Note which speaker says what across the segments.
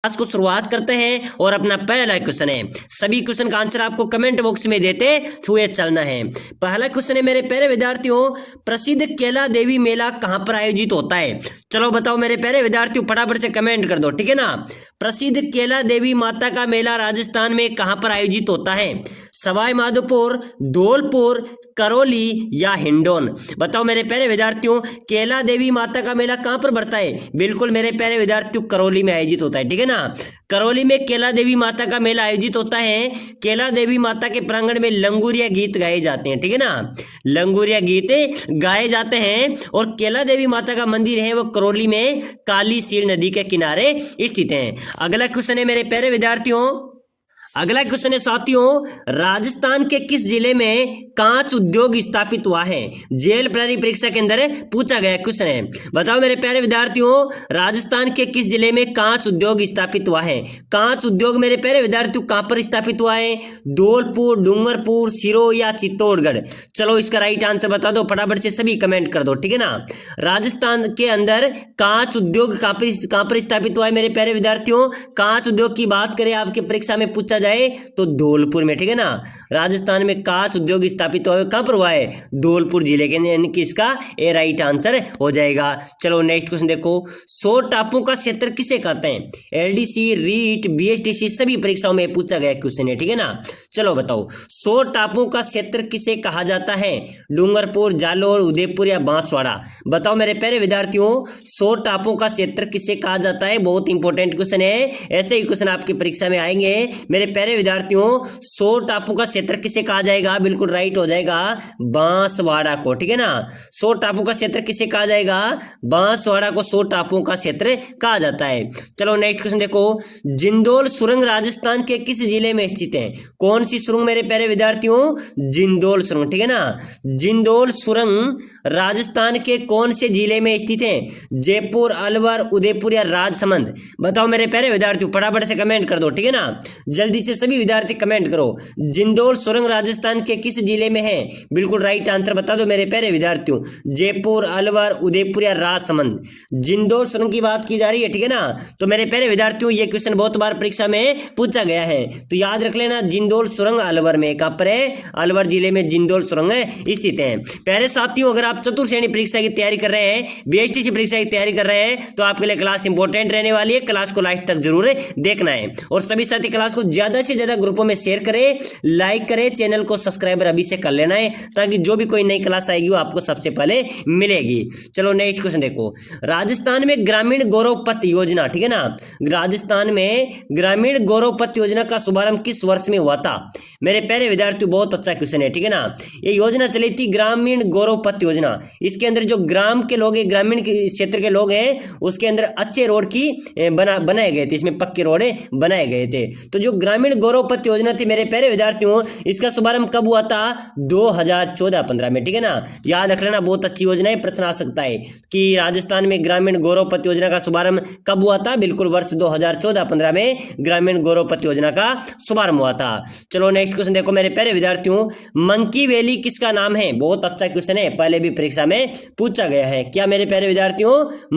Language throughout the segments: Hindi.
Speaker 1: क्लास को शुरुआत करते हैं और अपना पहला क्वेश्चन है, सभी क्वेश्चन का आंसर आपको कमेंट बॉक्स में देते हुए चलना है। पहला क्वेश्चन है मेरे प्यारे विद्यार्थियों, प्रसिद्ध कैला देवी मेला कहां पर आयोजित होता है? चलो बताओ मेरे प्यारे विद्यार्थियों, फटाफट से कमेंट कर दो, ठीक है ना। प्रसिद्ध कैला देवी माता का मेला राजस्थान में कहां पर आयोजित होता है? सवाई माधोपुर, धौलपुर, करौली या हिंडौन? बताओ मेरे प्यारे विद्यार्थियों, कैला देवी माता का मेला कहां पर बढ़ता है? बिल्कुल मेरे प्यारे विद्यार्थियों, करौली में आयोजित होता है, ठीक है ना। करौली में कैला देवी माता का मेला आयोजित होता है। कैला देवी माता के प्रांगण में लंगूरिया गीत गाए जाते हैं, ठीक है ना, लंगूरिया गीत गाए जाते हैं। और कैला देवी माता का मंदिर है वो करौली में काली सीर नदी के किनारे स्थित है। अगला क्वेश्चन है मेरे प्यारे विद्यार्थियों, अगला क्वेश्चन है साथियों, राजस्थान के किस जिले में कांच उद्योग स्थापित हुआ है? जेल प्रहरी परीक्षा के अंदर पूछा गया क्वेश्चन है। बताओ मेरे प्यारे विद्यार्थियों, राजस्थान के किस जिले में कांच उद्योग स्थापित हुआ है? कांच उद्योग मेरे प्यारे विद्यार्थियों कहां पर स्थापित हुआ है? धौलपुर, डूंगरपुर, सिरोही या चित्तौड़गढ़? चलो इसका राइट आंसर बता दो, फटाफट से सभी कमेंट कर दो, ठीक है ना। राजस्थान के अंदर कांच उद्योग कहां पर स्थापित हुआ है मेरे प्यारे विद्यार्थियों? कांच उद्योग की बात करें आपके परीक्षा में पूछा जाए तो धौलपुर में, ठीक है ना। राजस्थान में कांच उद्योग स्थापित हुआ है, कहां पर हुआ है? धौलपुर जिले के, यानी कि इसका ए राइट आंसर हो जाएगा। चलो नेक्स्ट क्वेश्चन देखो, 100 टापुओं का क्षेत्र किसे कहते हैं? एलडीसी, रीट, बीएसटीसी सभी परीक्षाओं में पूछा गया क्वेश्चन है, ठीक है ना। चलो बताओ 100 टापुओं का क्षेत्र किसे कहा जाता है? डूंगरपुर, जालोर, उदयपुर या बांसवाड़ा? बताओ मेरे प्यारे विद्यार्थियों, 100 टापुओं का क्षेत्र किसे कहा जाता है? बहुत इंपॉर्टेंट क्वेश्चन है, ऐसे ही क्वेश्चन आपकी परीक्षा में आएंगे मेरे प्यारे विद्यार्थियों। 100 टापू का क्षेत्र किसे कहा जाएगा? बिल्कुल राइट हो जाएगा, बांसवाड़ा को, ठीक है ना। 100 टापू का क्षेत्र किसे कहा जाएगा? बांसवाड़ा को 100 टापुओं का क्षेत्र कहा जाता है। चलो नेक्स्ट क्वेश्चन देखो, जिंदौल सुरंग राजस्थान के किस जिले में स्थित है? कौन सी सुरंग मेरे प्यारे विद्यार्थियों? जिंदौल सुरंग, ठीक है ना। जिंदौल सुरंग राजस्थान के कौन से जिले में स्थित है? जयपुर, अलवर, उदयपुर या राजसमंद? बताओ मेरे प्यारे विद्यार्थियों, फटाफट से कमेंट कर दो, ठीक है ना। जल्दी से सभी विद्यार्थी कमेंट करो, जिंदौल सुरंग राजस्थान के किस जिले में है? बिल्कुल राइट आंसर बता दो मेरे प्यारे विद्यार्थियों, जयपुर, अलवर, उदयपुर या राजसमंद? जिंदौल सुरंग की बात की जा रही है, ठीक है ना। तो मेरे प्यारे विद्यार्थियों, ये क्वेश्चन बहुत बार परीक्षा में पूछा गया है, तो याद रख लेना, जिंदौल सुरंग अलवर में, कहां पर है? अलवर जिले में जिंदौल सुरंग स्थित है। प्यारे साथियों, अगर आप चतुर्थ श्रेणी परीक्षा की तैयारी कर रहे हैं, बीएसटीसी परीक्षा की तैयारी कर रहे हैं, तो आपके लिए क्लास इंपॉर्टेंट रहने वाली है, क्लास को लास्ट तक जरूर देखना है। और सभी साथी क्लास को ज्यादा से ज्यादा ग्रुपों में शेयर करें, लाइक करें, चैनल को सब्सक्राइबर अभी से कर लेना है, ताकि जो भी कोई नई क्लास आएगी वो आपको सबसे पहले मिलेगी। चलो नेक्स्ट क्वेश्चन देखो, राजस्थान में ग्रामीण गौरव पथ योजना, ठीक है ना, राजस्थान में ग्रामीण गौरव पथ योजना का शुभारंभ किस वर्ष में हुआ था? मेरे प्यारे विद्यार्थियों, बहुत अच्छा क्वेश्चन है, ठीक है ना। ये योजना चली थी ग्रामीण गौरव पथ योजना। इसके अंदर जो ग्राम के लोग हैं, ग्रामीण क्षेत्र के लोग हैं, उसके अंदर अच्छे रोड की बनाए गए थे, इसमें पक्के रोड बनाए गए थे। तो जो ग्रामीण गौरव पथ योजना थी मेरे प्यारे विद्यार्थियों, इसका शुभारंभ कब हुआ था? 2014-15 में, ठीक है ना। याद रख लेना, बहुत अच्छी योजना है, प्रश्न आ सकता है कि राजस्थान में ग्रामीण गौरव पथ योजना का शुभारंभ कब हुआ था? बिल्कुल वर्ष 2014-15 में ग्रामीण गौरव पथ योजना का शुभारंभ हुआ था। चलो नेक्स्ट क्वेश्चन देखो मेरे प्यारे विद्यार्थियों, मंकी वैली किसका नाम है? बहुत अच्छा क्वेश्चन है, पहले भी परीक्षा में पूछा गया है। क्या मेरे प्यारे विद्यार्थियों?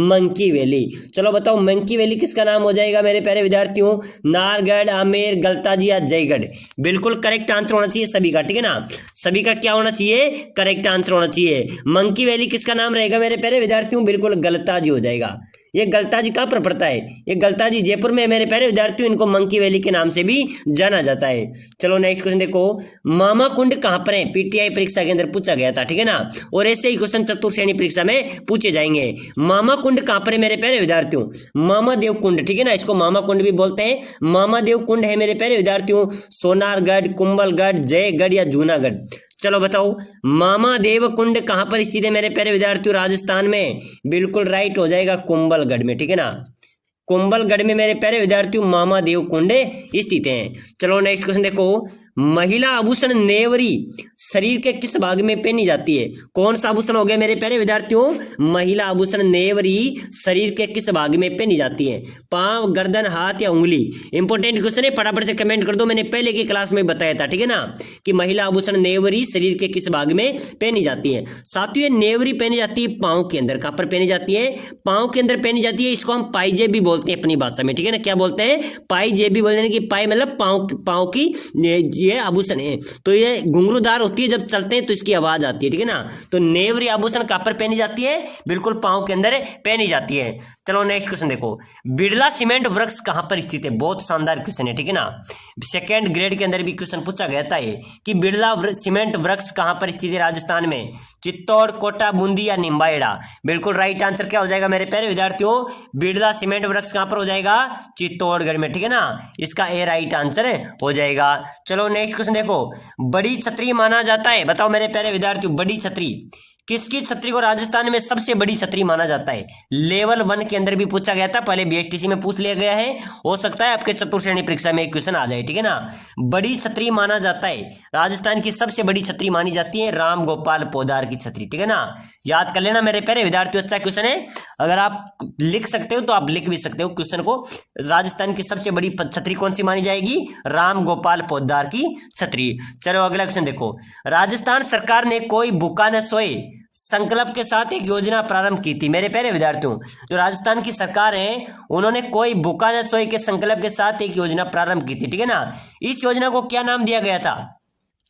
Speaker 1: Monkey valley. चलो बताओ मंकी वैली किसका नाम हो जाएगा मेरे प्यारे विद्यार्थियों? नारगढ़, आमेर, गलताजी या जयगढ़? बिल्कुल करेक्ट आंसर होना चाहिए सभी का, ठीक है ना। सभी का क्या होना चाहिए? करेक्ट आंसर होना चाहिए। मंकी वैली किसका नाम रहेगा मेरे प्यारे विद्यार्थियों? बिल्कुल गलताजी हो जाएगा। ये गलताजी कहां पर पड़ता है? ये गलताजी जयपुर में मेरे प्यारे विद्यार्थियों, इनको मंकी वैली के नाम से भी जाना जाता है। चलो नेक्स्ट क्वेश्चन देखो, मामा कुंड कहां पर है? पीटीआई परीक्षा के अंदर पूछा गया था, ठीक है ना। और ऐसे ही क्वेश्चन चतुर्थ श्रेणी परीक्षा में पूछे जाएंगे। मामा कुंड कहां पर है मेरे प्यारे विद्यार्थियों? मामा देव कुंड, ठीक है ना, इसको मामा कुंड भी बोलते हैं। मामा देव कुंड है मेरे प्यारे विद्यार्थियों सोनारगढ़, कुंभलगढ़, जयगढ़ या जूनागढ़? चलो बताओ, मामा देव कुंड कहां पर स्थित है मेरे प्यारे विद्यार्थियों? राजस्थान में। बिल्कुल राइट हो जाएगा, कुंभलगढ़ में, ठीक है ना। कुंभलगढ़ में मेरे प्यारे विद्यार्थियों मामा देव कुंड स्थित हैं। चलो नेक्स्ट क्वेश्चन देखो, महिला आभूषण नेवरी शरीर के किस भाग में पहनी जाती है? कौन सा आभूषण हो गया मेरे प्यारे विद्यार्थियों? महिला आभूषण नेवरी शरीर के किस भाग में पहनी जाती है? पांव, गर्दन, हाथ या उंगली? इंपॉर्टेंट क्वेश्चन है, फटाफट से कमेंट कर दो। मैंने पहले की क्लास में बताया था, ठीक है ना, कि महिला आभूषण नेवरी शरीर के किस भाग में पहनी जाती है। साथियों, नेवरी पहनी जाती है पांव के अंदर। कहां पर पहनी जाती है? पांव के अंदर पहनी जाती है। इसको हम पाइजेब भी बोलते हैं अपनी भाषा में, ठीक है ना। क्या बोलते हैं? पाइजेब भी बोलते हैं, कि पाई मतलब पांव की ये आभूषण है। तो ये घुंघरूदार होती है, जब चलते हैं तो इसकी आवाज आती है, ठीक है ना। तो नेवरी आभूषण कहां पर पहनी जाती है? बिल्कुल पांव के अंदर पहनी जाती है। चलो नेक्स्ट क्वेश्चन देखो, बिरला सीमेंट वृक्ष कहां पर स्थित है? बहुत शानदार क्वेश्चन है, ठीक है ना। सेकेंड ग्रेड के अंदर भी क्वेश्चन पूछा गया था ये, कि बिरला सीमेंट वृक्ष कहां पर स्थित है राजस्थान में? चित्तौड़, कोटा, बूंदी या निम्बाहेड़ा? बिल्कुल राइट आंसर क्या हो जाएगा मेरे प्यारे विद्यार्थियों? बिरला सीमेंट वृक्ष कहां पर हो जाएगा? चित्तौड़गढ़ में, ठीक है ना। इसका ए राइट आंसर हो जाएगा। चलो नेक्स्ट क्वेश्चन देखो, बड़ी छतरी माना जाता है, बताओ मेरे प्यारे विद्यार्थियों, बड़ी छतरी किसकी छतरी को राजस्थान में सबसे बड़ी छतरी माना जाता है? लेवल 1 के अंदर भी पूछा गया था, पहले बीएसटीसी में पूछ लिया गया है, हो सकता है आपके चतुर्थ श्रेणी परीक्षा में एक क्वेश्चन आ जाए, ठीक है ना। बड़ी छतरी माना जाता है, राजस्थान की सबसे बड़ी छतरी मानी जाती है राम गोपाल पोदार की छतरी, ठीक है ना। याद कर लेना मेरे प्यारे विद्यार्थियों, अच्छा क्वेश्चन है। अगर आप लिख सकते हो तो आप लिख भी सकते हो क्वेश्चन को। राजस्थान की सबसे बड़ी छतरी कौन सी मानी जाएगी? राम गोपाल पोदार की छतरी। चलो अगला क्वेश्चन देखो, राजस्थान सरकार ने कोई भूखा न सोए संकल्प के साथ एक योजना प्रारंभ की थी। मेरे प्यारे विद्यार्थियों, जो राजस्थान की सरकार है उन्होंने कोई भूखा न सोए के संकल्प के साथ एक योजना प्रारंभ की थी, ठीक है ना। इस योजना को क्या नाम दिया गया था?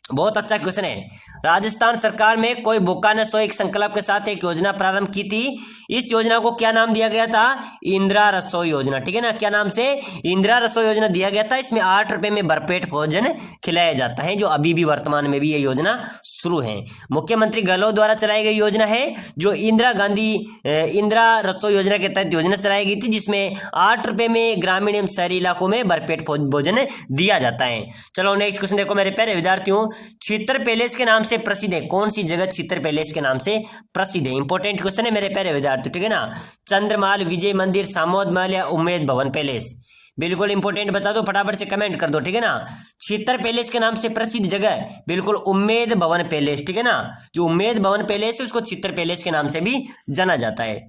Speaker 1: बहुत अच्छा क्वेश्चन है। राजस्थान सरकार में कोई भूखा न सोए एक संकल्प के साथ एक योजना प्रारंभ की थी। इस योजना को क्या नाम दिया गया था? इंदिरा रसोई योजना, ठीक है ना। क्या नाम से? इंदिरा रसोई योजना दिया गया था। इसमें 8 रुपए में भरपेट भोजन खिलाया जाता है, जो अभी भी वर्तमान में भी ये योजना शुरू है। मुख्यमंत्री गहलोत द्वारा चलाई गई योजना है, जो इंदिरा रसोई योजना के तहत योजना चलाई गई थी, जिसमें 8 रुपए में ग्रामीण एवं शहरी इलाकों में भरपेट भोजन दिया जाता है। चलो नेक्स्ट क्वेश्चन देखो मेरे प्यारे विद्यार्थियों, छितर पैलेस के नाम से प्रसिद्ध है, कौन सी जगह छितर पैलेस के नाम से प्रसिद्ध है? इंपॉर्टेंट क्वेश्चन है मेरे प्यारे विद्यार्थी, ठीक है ना। चंद्रमाल, विजय मंदिर, सामोद महल या उम्मेद भवन पैलेस? बिल्कुल इंपॉर्टेंट बता दो, फटाफट से कमेंट कर दो, ठीक है ना। छितर पैलेस के नाम से प्रसिद्ध जगह बिल्कुल उम्मेद भवन पैलेस, ठीक है ना। जो उम्मेद भवन पैलेस है उसको छितर पैलेस के नाम से भी जाना जाता है।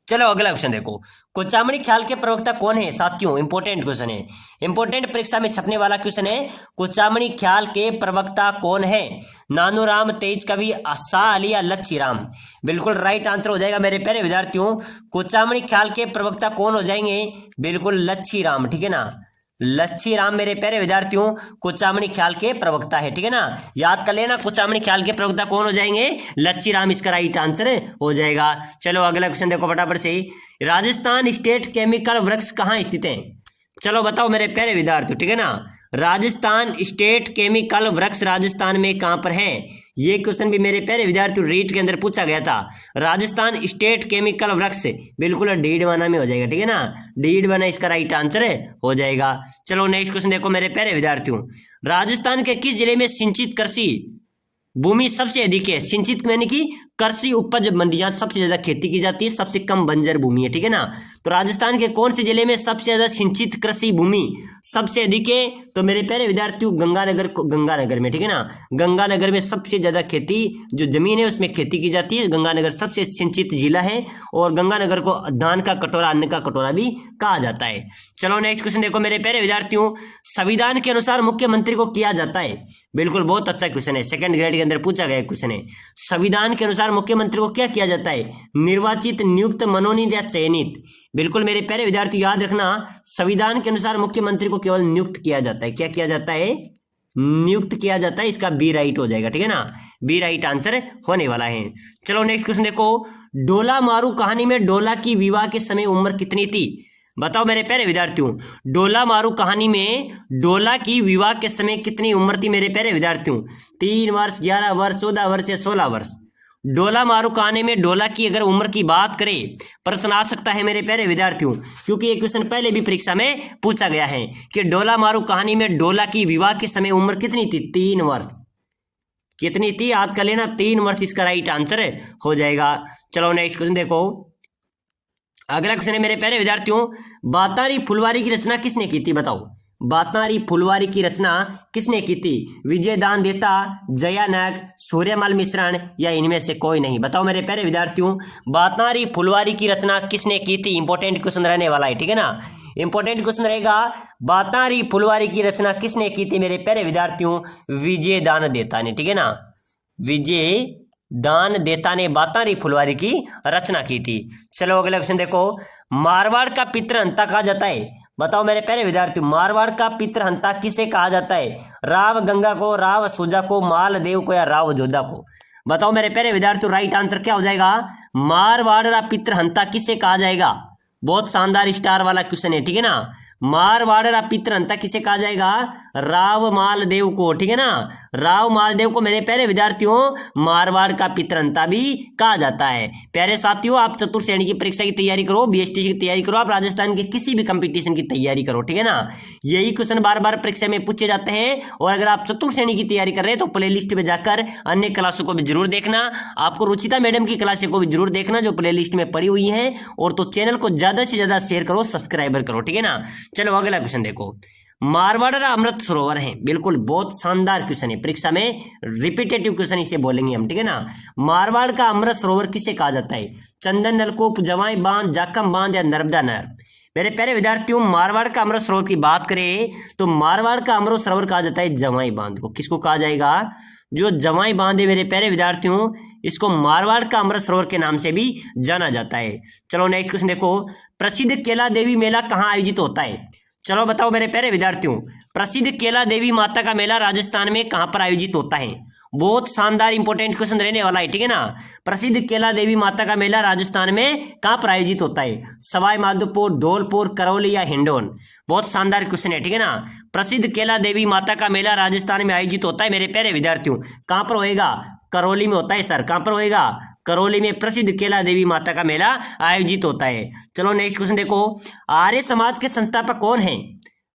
Speaker 1: चलो अगला क्वेश्चन देखो, कुचामणी ख्याल के प्रवक्ता कौन है? साथियों इंपॉर्टेंट क्वेश्चन है, इंपॉर्टेंट परीक्षा में छपने वाला क्वेश्चन है। कुचामणी ख्याल के प्रवक्ता कौन है? नानूराम, तेज कवि, शाह अली या लच्छी राम? बिल्कुल राइट आंसर हो जाएगा मेरे प्यारे विद्यार्थियों, कुचामणी ख्याल के प्रवक्ता कौन हो जाएंगे? बिल्कुल लच्छी राम, ठीक है ना। लच्छी राम मेरे प्यारे विद्यार्थियों कुचामणी ख्याल के प्रवक्ता है, ठीक है ना। याद कर लेना, कुचामणी ख्याल के प्रवक्ता कौन हो जाएंगे? लच्छी राम इसका राइट आंसर हो जाएगा। चलो अगला क्वेश्चन देखो फटाफट से, राजस्थान स्टेट केमिकल वृक्ष कहाँ स्थित है? चलो बताओ मेरे प्यारे विद्यार्थियों, ठीक है ना। राजस्थान स्टेट केमिकल वृक्ष राजस्थान में कहां पर है? ये क्वेश्चन भी मेरे प्यारे विद्यार्थियों रीट के अंदर पूछा गया था। राजस्थान स्टेट केमिकल वृक्ष बिल्कुल डीडवाना में हो जाएगा, ठीक है ना। डीडवाना इसका राइट आंसर हो जाएगा। चलो नेक्स्ट क्वेश्चन देखो मेरे प्यारे विद्यार्थियों, राजस्थान के किस जिले में सिंचित कृषि भूमि सबसे अधिक है? सिंचित यानी कि कृषि उपज मंडियां सबसे ज्यादा खेती की जाती है, सबसे कम बंजर भूमि है, ठीक है ना। तो राजस्थान के कौन से जिले में सबसे ज्यादा सिंचित कृषि भूमि सबसे अधिक है? तो मेरे प्यारे विद्यार्थियों गंगानगर में, ठीक है ना। गंगानगर में सबसे ज्यादा खेती जो जमीन है उसमें खेती की जाती है। गंगानगर सबसे सिंचित जिला है और गंगानगर को धान का कटोरा, अन्न का कटोरा भी कहा जाता है। चलो नेक्स्ट क्वेश्चन देखो मेरे प्यारे विद्यार्थियों, संविधान के अनुसार मुख्यमंत्री को किया जाता है? बिल्कुल बहुत अच्छा क्वेश्चन है, सेकंड ग्रेड के अंदर पूछा गया क्वेश्चन है। संविधान के अनुसार मुख्यमंत्री को क्या किया जाता है? निर्वाचित, नियुक्त, मनोनीत या चयनित? बिल्कुल मेरे प्यारे विद्यार्थी याद रखना, संविधान के अनुसार मुख्यमंत्री को केवल नियुक्त किया जाता है। क्या किया जाता है? नियुक्त किया जाता है। इसका बी राइट हो जाएगा, ठीक है ना। बी राइट आंसर होने वाला है। चलो नेक्स्ट क्वेश्चन देखो, डोला मारू कहानी में डोला की विवाह के समय उम्र कितनी थी? बताओ मेरे प्यारे विद्यार्थियों, डोला मारू कहानी में डोला की विवाह के समय कितनी उम्र थी मेरे प्यारे विद्यार्थियों? 3 वर्ष, 11 वर्ष, 14 वर्ष या 16 वर्ष? डोला मारू कहानी में डोला की अगर उम्र की बात करें, प्रश्न आ सकता है मेरे प्यारे विद्यार्थियों, क्योंकि ये क्वेश्चन पहले भी परीक्षा में पूछा गया है कि डोला मारू कहानी में डोला की विवाह के समय उम्र कितनी थी? 3 वर्ष। कितनी थी? याद कर लेना, 3 वर्ष इसका राइट आंसर हो जाएगा। चलो नेक्स्ट क्वेश्चन देखो, अगला क्वेश्चन है मेरे प्यारे विद्यार्थियों, बातारी फुलवारी की रचना किसने की थी? बताओ। बातारी फुलवारी की रचना किसने की थी? विजय दान देता, जयानक, सूर्यमल मिश्रण या इनमें से कोई नहीं? बताओ मेरे प्यारे विद्यार्थियों, बातारी फुलवारी की रचना किसने की थी? इंपॉर्टेंट क्वेश्चन रहने वाला है, ठीक है ना। इंपॉर्टेंट क्वेश्चन रहेगा, बातारी फुलवारी की रचना किसने की थी मेरे प्यारे विद्यार्थियों? विजय दान देता ने, ठीक है ना। विजय दान देता ने बातारी फुलवारी की रचना की थी। चलो अगला क्वेश्चन देखो, मारवाड़ का पितृहंता कहा जाता है? बताओ मेरे प्यारे विद्यार्थियों, मारवाड़ का पितृहंता किसे कहा जाता है? राव गंगा को, राव सुजा को, मालदेव को या राव जोधा को? बताओ मेरे प्यारे विद्यार्थियों, राइट आंसर क्या हो जाएगा? मारवाड़ का पितृहंता किसे कहा जाएगा? बहुत शानदार स्टार वाला क्वेश्चन है, ठीक है ना। मारवाड़ का पितृहंता किसे कहा जाएगा? राव मालदेव को, ठीक है ना। राव मालदेव को मेरे प्यारे विद्यार्थियों मारवाड़ का पितृहंता भी कहा जाता है। प्यारे साथियों, आप चतुर्थ श्रेणी की परीक्षा की तैयारी करो, बीएसटी की तैयारी करो, आप राजस्थान के किसी भी कंपटीशन की तैयारी करो, ठीक है ना। यही क्वेश्चन बार बार परीक्षा में पूछे जाते हैं। और अगर आप चतुर्थ श्रेणी की तैयारी कर रहे हैं तो प्ले लिस्ट में जाकर अन्य क्लासों को भी जरूर देखना। आपको रुचिता मैडम की क्लासें को भी जरूर देखना जो प्ले लिस्ट में पड़ी हुई है। और तो चैनल को ज्यादा से ज्यादा शेयर करो, सब्सक्राइबर करो, ठीक है ना। चलो अगला क्वेश्चन देखो, मारवाड़ का अमृत सरोवर है, बिल्कुल बहुत शानदार क्वेश्चन है, परीक्षा में रिपीटेटिव क्वेश्चन इसे बोलेंगे हम, ठीक है ना। मारवाड़ का अमृत सरोवर किसे कहा जाता है? चंदन नलकूप, जवाई बांध, जाखम बांध या नर्मदा नहर? मेरे प्यारे विद्यार्थियों, मारवाड़ का अमृत सरोवर की बात करें तो मारवाड़ का अमृत सरोवर कहा जाता है जवाई बांध को। किसको कहा जाएगा? जो जवाई बांध है मेरे प्यारे विद्यार्थियों, इसको मारवाड़ का अमृत सरोवर के नाम से भी जाना जाता है। चलो नेक्स्ट क्वेश्चन देखो, प्रसिद्ध केला देवी मेला कहाँ आयोजित होता है? चलो बताओ मेरे प्यारे विद्यार्थियों, प्रसिद्ध केला देवी माता का मेला राजस्थान में कहां पर आयोजित होता है? बहुत शानदार इंपॉर्टेंट क्वेश्चन रहने वाला है, ठीक है ना। प्रसिद्ध केला देवी माता का मेला राजस्थान में कहां पर आयोजित होता है? सवाई माधोपुर, धौलपुर, करौली या हिंडौन? बहुत शानदार क्वेश्चन है, ठीक है ना। प्रसिद्ध केला देवी माता का मेला राजस्थान में आयोजित होता है मेरे प्यारे विद्यार्थियों। कहां पर होएगा? करौली में होता है सर। कहां पर होएगा? करौली में प्रसिद्ध केला देवी माता का मेला आयोजित होता है। चलो नेक्स्ट क्वेश्चन देखो, आर्य समाज के संस्थापक कौन है?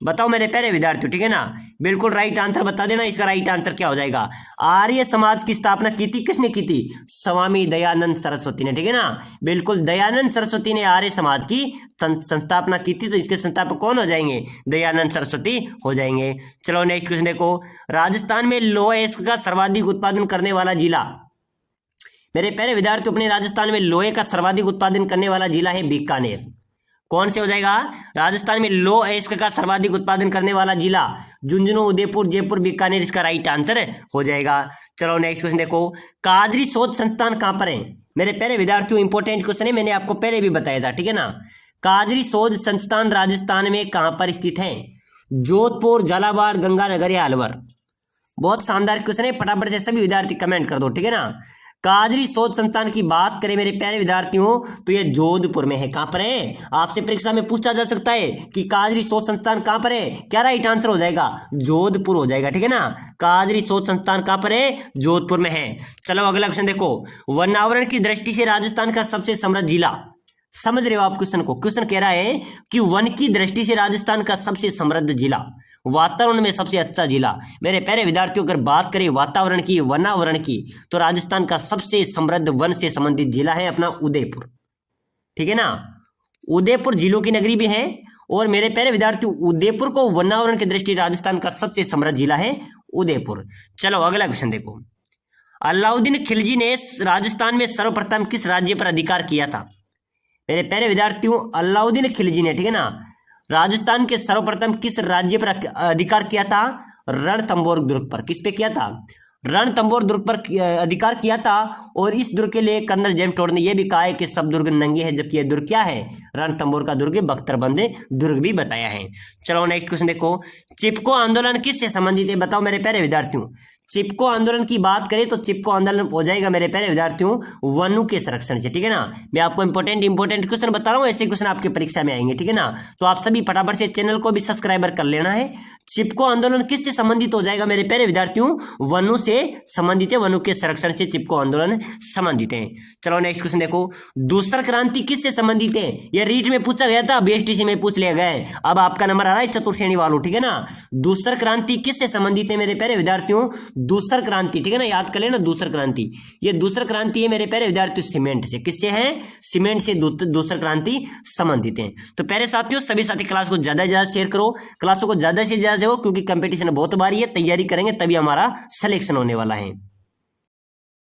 Speaker 1: बताओ मेरे प्यारे विद्यार्थियों, ठीक है ना। बिल्कुल राइट आंसर बता देना, इसका राइट आंसर क्या हो जाएगा? आर्य समाज की स्थापना की थी, किसने की थी? स्वामी दयानंद सरस्वती ने, ठीक है ना। बिल्कुल दयानंद सरस्वती ने आर्य समाज की संस्थापना की थी, तो इसके संस्थापक कौन हो जाएंगे? दयानंद सरस्वती हो जाएंगे। चलो नेक्स्ट क्वेश्चन देखो, राजस्थान में लोहा इस्क का सर्वाधिक उत्पादन करने वाला जिला? मेरे प्यारे विद्यार्थी, अपने राजस्थान में लोहे का सर्वाधिक उत्पादन करने वाला जिला है बीकानेर। कौन से हो जाएगा? राजस्थान में लोह इस्क का सर्वाधिक उत्पादन करने वाला जिला झुंझुनू, उदयपुर, जयपुर, बीकानेर इसका राइट आंसर हो जाएगा। चलो नेक्स्ट क्वेश्चन देखो, काजरी शोध संस्थान कहां पर है? मेरे प्यारे विद्यार्थियों, इंपॉर्टेंट क्वेश्चन है, मैंने आपको पहले भी बताया था, ठीक है ना। काजरी शोध संस्थान राजस्थान में कहां पर स्थित है? जोधपुर, झालावाड़, गंगानगर या अलवर? बहुत शानदार क्वेश्चन है, फटाफट से सभी विद्यार्थी कमेंट कर दो, ठीक है ना। काजरी शोध संस्थान की बात करें मेरे प्यारे विद्यार्थियों तो ये जोधपुर में है। कहां पर है? आपसे परीक्षा में पूछा जा सकता है कि काजरी शोध संस्थान कहां पर है? क्या राइट आंसर हो जाएगा? जोधपुर हो जाएगा, ठीक है ना। काजरी शोध संस्थान कहां पर है? जोधपुर में है। चलो अगला क्वेश्चन देखो, वनावरण की दृष्टि से राजस्थान का सबसे समृद्ध जिला? समझ रहे हो आप क्वेश्चन को? क्वेश्चन कह रहा है कि वन की दृष्टि से राजस्थान का सबसे समृद्ध जिला, वातावरण में सबसे अच्छा जिला। मेरे प्यारे विद्यार्थियों, अगर बात करें वातावरण की, वनावरण की, तो राजस्थान का सबसे समृद्ध वन से संबंधित जिला है अपना उदयपुर, ठीक है ना। उदयपुर जिलों की नगरी भी है। और मेरे प्यारे विद्यार्थियों, उदयपुर को वनावरण की दृष्टि राजस्थान का सबसे समृद्ध जिला है उदयपुर। चलो अगला क्वेश्चन देखो, अलाउद्दीन खिलजी ने राजस्थान में सर्वप्रथम किस राज्य पर अधिकार किया था? मेरे प्यारे विद्यार्थियों, अलाउद्दीन खिलजी ने, ठीक है ना, राजस्थान के सर्वप्रथम किस राज्य पर अधिकार किया था? रणथंभौर दुर्ग पर। किस पे किया था? रणथंभौर दुर्ग पर अधिकार किया था। और इस दुर्ग के लिए कर्नल जेम्स टोड ने यह भी कहा है कि सब दुर्ग नंगे हैं, जबकि यह दुर्ग क्या है? रणथंभौर का दुर्ग बख्तरबंद दुर्ग भी बताया है। चलो नेक्स्ट क्वेश्चन देखो, चिपको आंदोलन किससे संबंधित है? बताओ मेरे प्यारे विद्यार्थियों। चिपको आंदोलन की बात करें तो चिपको आंदोलन हो जाएगा मेरे प्यारे विद्यार्थियों वनों के संरक्षण से, ठीक है ना। मैं आपको इंपॉर्टेंट क्वेश्चन बता रहा हूँ, ऐसे क्वेश्चन आपके परीक्षा में आएंगे, ठीक है ना। तो आप सभी फटाफट से चैनल को भी सब्सक्राइबर कर लेना है। चिपको आंदोलन किससे संबंधित हो जाएगा मेरे प्यारे विद्यार्थियों? वनों से संबंधित है, वनों के संरक्षण से चिपको आंदोलन संबंधित है। चलो नेक्स्ट क्वेश्चन देखो, दूसरा क्रांति किससे संबंधित है? यह रीट में पूछा गया था, बीएसटीसी में पूछ लिया गया है। अब आपका नंबर आ रहा है चतुर्थ श्रेणी वालों, ठीक है ना। दूसरा क्रांति किससे संबंधित है मेरे प्यारे विद्यार्थियों? दूसर क्रांति, ठीक है ना, याद कर लेना दूसर क्रांति। ये दूसर क्रांति है मेरे प्यारे विद्यार्थियों सीमेंट से। किससे है? सीमेंट से दूसर क्रांति संबंधित है। तो प्यारे साथियों, सभी साथी क्लास को ज्यादा से ज्यादा शेयर करो, क्लासों को ज्यादा से ज्यादा देखो, क्योंकि कंपटीशन बहुत भारी है, तैयारी करेंगे तभी हमारा सिलेक्शन होने वाला है।